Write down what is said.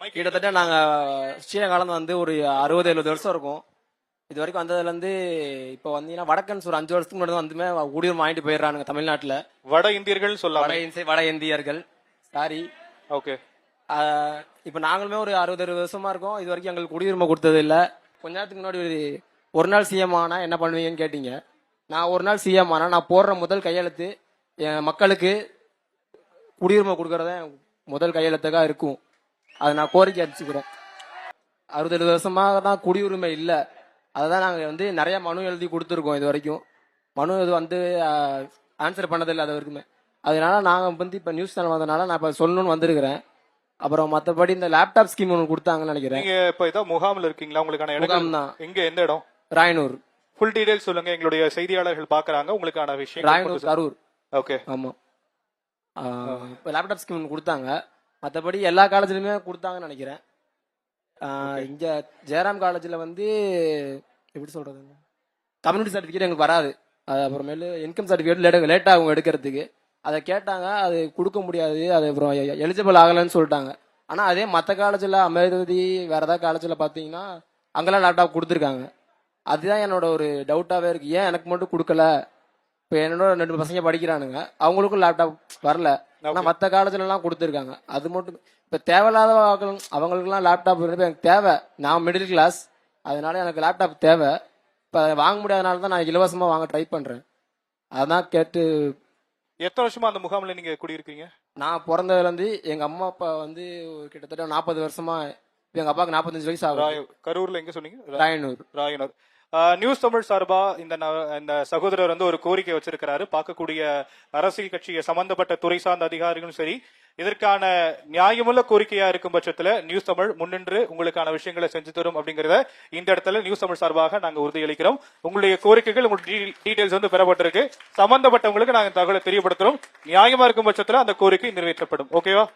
கிட்டத்தட்ட நாங்கள் ஸ்ரீலங்காலேருந்து வந்து ஒரு 60-70 வருஷம் இருக்கும். இது வரைக்கும் வந்ததுலேருந்து இப்போ வந்தீங்கன்னா வடக்கன்ஸ் ஒரு 5 வருஷத்துக்கு முன்னாடி வந்துமே குடியுரிமை வாங்கிட்டு போயிடுறானுங்க தமிழ்நாட்டில். வட இந்தியர்கள் சொல்லலாம். வட இந்தியர்கள் சாரி. ஓகே. இப்போ நாங்களுமே ஒரு 60-70 வருஷமா இருக்கோம். இது வரைக்கும் எங்களுக்கு குடியுரிமை கொடுத்தது இல்லை. கொஞ்ச நேரத்துக்கு முன்னாடி ஒரு நாள் சிஎம் ஆனா என்ன பண்ணுவீங்கன்னு கேட்டீங்க. நான் ஒரு நாள் சிஎம் ஆனா நான் போடுற முதல் கையெழுத்து என் மக்களுக்கு குடியுரிமை கொடுக்கறத முதல் கையெழுத்தாக இருக்கும். அதை நான் கோரிக்கை அடிச்சுக்கிறேன். 60-70 வருஷமாக தான் குடியுரிமை இல்லை. அதுதான் நாங்கள் வந்து நிறைய மனு எழுதி கொடுத்துருக்கோம். இது வரைக்கும் மனு இது வந்து ஆன்சர் பண்ணதில்லை அது வரைக்குமே. அதனால நாங்கள் வந்து இப்போ நியூஸ் சேனல் வந்ததுனால நான் இப்போ சொல்லணும்னு வந்திருக்கிறேன். அப்புறம் மற்றபடி இந்த லேப்டாப் ஸ்கீம் ஒன்று கொடுத்தாங்கன்னு நினைக்கிறேன். நீங்க இப்போ ஏதோ முகாமில் இருக்கீங்களா? உங்களுக்கான இடம் தான் எங்க, எந்த இடம்? ராயனூர். ஃபுல் டீடைல்ஸ் சொல்லுங்க, எங்களுடைய செய்தியாளர்கள் பாக்குறாங்க. உங்களுக்கான விஷயம் ராயனூர் கரூர். ஓகே. ஆமா. இப்போ லேப்டாப் ஸ்கீம் ஒன்று கொடுத்தாங்க. மற்றபடி எல்லா காலேஜ்லையுமே கொடுத்தாங்கன்னு நினைக்கிறேன். இங்க ஜெயராம் காலேஜில் வந்து எப்படி சொல்றது, கம்யூனிட்டி சர்டிஃபிகேட் எங்களுக்கு வராது. அது அப்புறமேலு இன்கம் சர்டிஃபிகேட் லேட் ஆகும் எடுக்கிறதுக்கு. அதை கேட்டாங்க, அது கொடுக்க முடியாது, அது அப்புறம் எலிஜிபிள் ஆகலைன்னு சொல்லிட்டாங்க. ஆனால் அதே மற்ற காலேஜில் அமிர்தி வேற ஏதாவது காலேஜில் பார்த்தீங்கன்னா அங்கெல்லாம் லேப்டாப் கொடுத்துருக்காங்க. அதுதான் என்னோட ஒரு டவுட்டாகவே இருக்கு, ஏன் எனக்கு மட்டும் கொடுக்கல. இப்போ என்னோட 2 பசங்க படிக்கிறானுங்க, அவங்களுக்கும் லேப்டாப் வரல. ஆனால் மற்ற காலேஜ்லலாம் கொடுத்துருக்காங்க. அது மட்டும் இப்போ தேவையில்லாத அவங்களுக்குலாம் லேப்டாப் எனக்கு தேவை. நான் மிடில் கிளாஸ், அதனால எனக்கு லேப்டாப் தேவை. இப்போ வாங்க முடியாதனால தான் நான் இலவசமாக வாங்க ட்ரை பண்ணுறேன். அதான் கேட்டு. எத்தனை வருஷமா அந்த முகாமில் நீங்க குடியிருக்கீங்க? நான் பிறந்ததுலேருந்து எங்கள் அம்மா அப்பா வந்து கிட்டத்தட்ட 40 வருஷமா. எங்கள் அப்பாவுக்கு 45 வயசு ஆகும். கரூர்ல எங்க சொன்னீங்க? ராயனூர். ராயனூர். நியூஸ் தமிழ் சார்பா இந்த சகோதரர் வந்து ஒரு கோரிக்கை வச்சிருக்கிறாரு. பார்க்கக்கூடிய அரசியல் கட்சியை சம்பந்தப்பட்ட துறை சார்ந்த அதிகாரிகளும் சரி, இதற்கான நியாயமுள்ள கோரிக்கையா இருக்கும் பட்சத்துல நியூஸ் தமிழ் முன்னின்று உங்களுக்கான விஷயங்களை செஞ்சு தரும் அப்படிங்கறத இந்த இடத்துல நியூஸ் தமிழ் சார்பாக நாங்க உறுதியளிக்கிறோம். உங்களுடைய கோரிக்கைகள், உங்களுடைய டீடைல்ஸ் வந்து பெறப்பட்டிருக்கு. சம்பந்தப்பட்டவங்களுக்கு நாங்க தகவலை தெரியப்படுத்துறோம். நியாயமா இருக்கும் பட்சத்துல அந்த கோரிக்கை நிறைவேற்றப்படும். ஓகேவா?